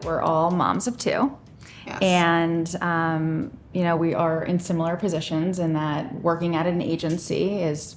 We're all moms of two. Yes. And, we are in similar positions in that working at an agency is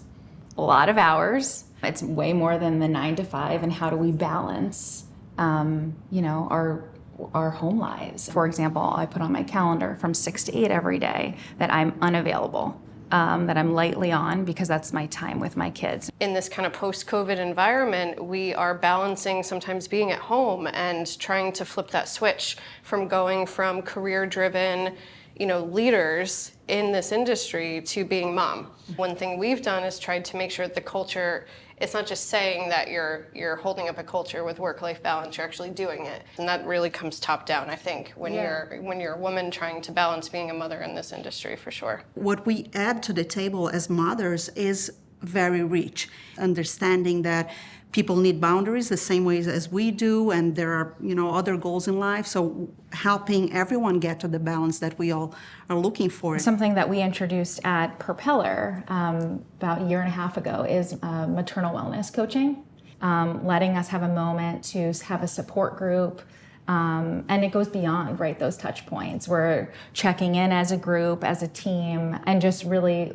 a lot of hours. It's way more than the 9 to 5. And how do we balance, our home lives? For example, I put on my calendar from 6 to 8 every day that I'm unavailable. That I'm lightly on because that's my time with my kids. In this kind of post-COVID environment, we are balancing sometimes being at home and trying to flip that switch from going from career-driven, leaders in this industry to being mom. One thing we've done is tried to make sure that the culture, it's not just saying that you're holding up a culture with work-life balance, you're actually doing it. And that really comes top down, I think, when you're a woman trying to balance being a mother in this industry, for sure. What we add to the table as mothers is very rich, understanding that people need boundaries the same ways as we do, and there are other goals in life. So helping everyone get to the balance that we all are looking for. Something that we introduced at Propeller about a year and a half ago is maternal wellness coaching, letting us have a moment to have a support group. And it goes beyond, right, those touch points. We're checking in as a group, as a team, and just really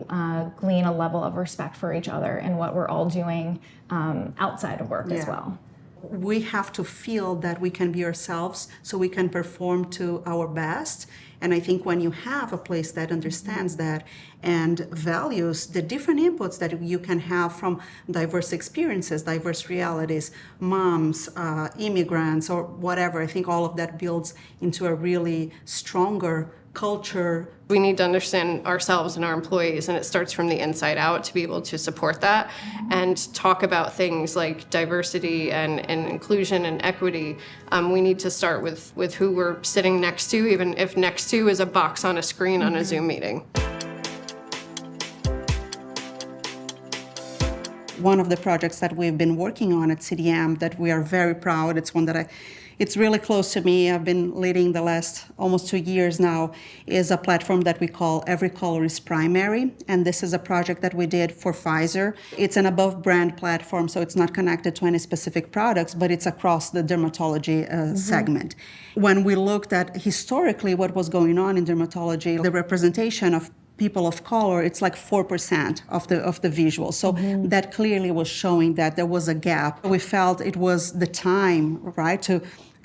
glean a level of respect for each other and what we're all doing outside of work as well. We have to feel that we can be ourselves so we can perform to our best. And I think when you have a place that understands that and values the different inputs that you can have from diverse experiences, diverse realities, moms, immigrants, or whatever, I think all of that builds into a really stronger culture. We need to understand ourselves and our employees, and it starts from the inside out to be able to support that and talk about things like diversity and inclusion and equity. We need to start with who we're sitting next to, even if next to is a box on a screen on a Zoom meeting. One of the projects that we've been working on at CDM that we are very proud, it's one that it's really close to me. I've been leading the last almost 2 years now, is a platform that we call Every Color is Primary. And this is a project that we did for Pfizer. It's an above brand platform, so it's not connected to any specific products, but it's across the dermatology segment. When we looked at historically what was going on in dermatology, the representation of people of color, it's like 4% of the visuals. So that clearly was showing that there was a gap. We felt it was the time, right,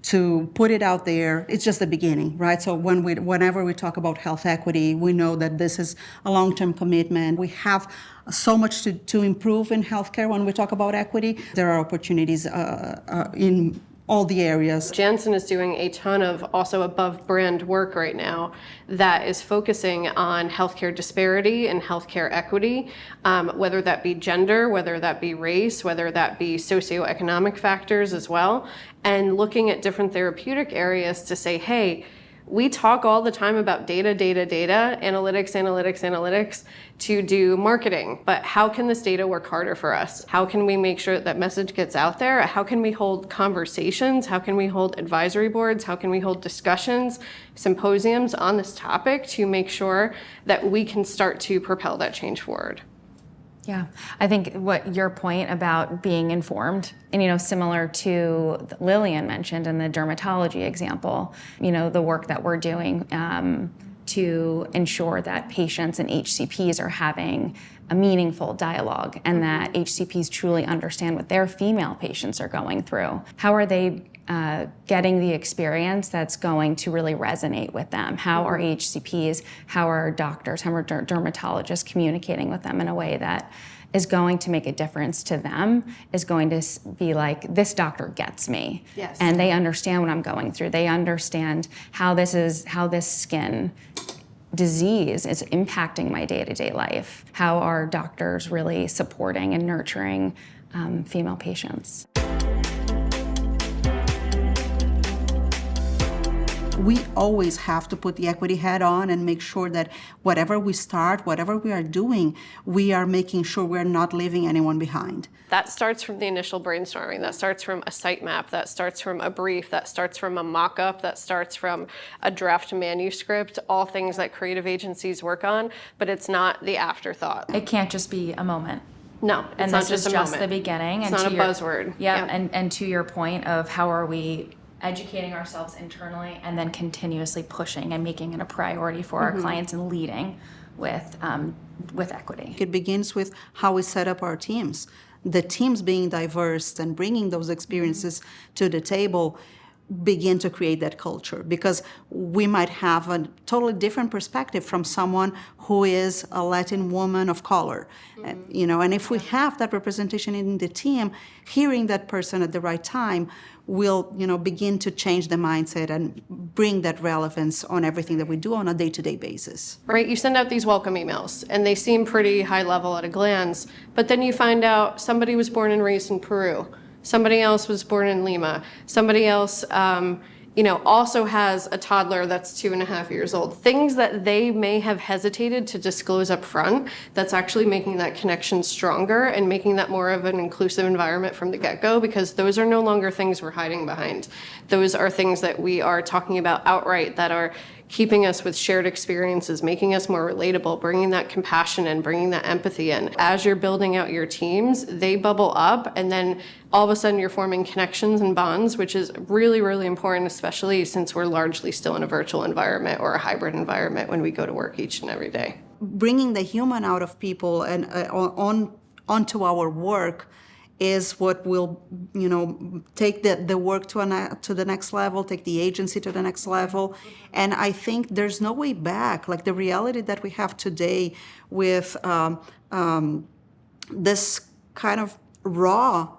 to put it out there. It's just the beginning, right? So whenever we talk about health equity, we know that this is a long-term commitment. We have so much to improve in healthcare when we talk about equity. There are opportunities in all the areas. Janssen is doing a ton of also above brand work right now that is focusing on healthcare disparity and healthcare equity, whether that be gender, whether that be race, whether that be socioeconomic factors as well, and looking at different therapeutic areas to say, hey, we talk all the time about data, analytics to do marketing, but how can this data work harder for us? How can we make sure that message gets out there? How can we hold conversations? How can we hold advisory boards? How can we hold discussions, symposiums on this topic to make sure that we can start to propel that change forward? Yeah, I think what your point about being informed, and similar to Lilian mentioned in the dermatology example, the work that we're doing to ensure that patients and HCPs are having a meaningful dialogue and that HCPs truly understand what their female patients are going through. How are they getting the experience that's going to really resonate with them? How are HCPs, how are doctors, how are dermatologists communicating with them in a way that is going to make a difference to them, is going to be like, this doctor gets me. Yes. And they understand what I'm going through. They understand how this skin disease is impacting my day-to-day life. How are doctors really supporting and nurturing female patients? We always have to put the equity hat on and make sure that whatever we start, whatever we are doing, we are making sure we're not leaving anyone behind. That starts from the initial brainstorming. That starts from a site map. That starts from a brief. That starts from a mock-up. That starts from a draft manuscript, all things that creative agencies work on, but it's not the afterthought. It can't just be a moment. No, it's and not this just is a just moment. the beginning. It's and not to a buzzword. Yeah, and to your point of how are we educating ourselves internally and then continuously pushing and making it a priority for our clients and leading with equity. It begins with how we set up our teams. The teams being diverse and bringing those experiences to the table begin to create that culture, because we might have a totally different perspective from someone who is a Latin woman of color. And if we have that representation in the team, hearing that person at the right time will begin to change the mindset and bring that relevance on everything that we do on a day-to-day basis. Right, you send out these welcome emails and they seem pretty high level at a glance, but then you find out somebody was born and raised in Peru. Somebody else was born in Lima. Somebody else, also has a toddler that's 2.5 years old. Things that they may have hesitated to disclose up front, that's actually making that connection stronger and making that more of an inclusive environment from the get-go, because those are no longer things we're hiding behind. Those are things that we are talking about outright, that are keeping us with shared experiences, making us more relatable, bringing that compassion in, bringing that empathy in. As you're building out your teams, they bubble up, and then all of a sudden you're forming connections and bonds, which is really, really important, especially since we're largely still in a virtual environment or a hybrid environment when we go to work each and every day. Bringing the human out of people and onto our work is what will, take the work to the next level, take the agency to the next level. And I think there's no way back. Like the reality that we have today with this kind of raw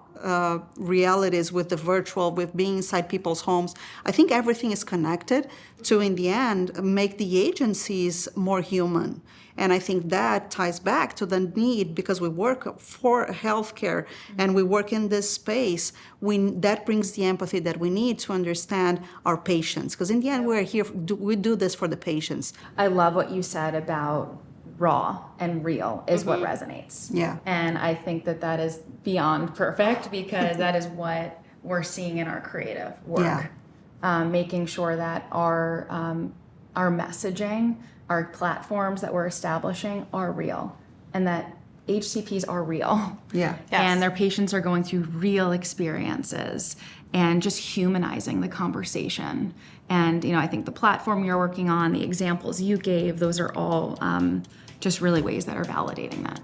realities with the virtual, with being inside people's homes, I think everything is connected to, in the end, make the agencies more human. And I think that ties back to the need, because we work for healthcare and we work in this space, that brings the empathy that we need to understand our patients. Because in the end, we're here, we do this for the patients. I love what you said about raw and real is what resonates. Yeah. And I think that is beyond perfect, because that is what we're seeing in our creative work. Yeah. Making sure that our messaging, our platforms that we're establishing are real, and that HCPs are real. Yeah. Yes. And their patients are going through real experiences, and just humanizing the conversation. And I think the platform you're working on, the examples you gave, those are all just really ways that are validating that.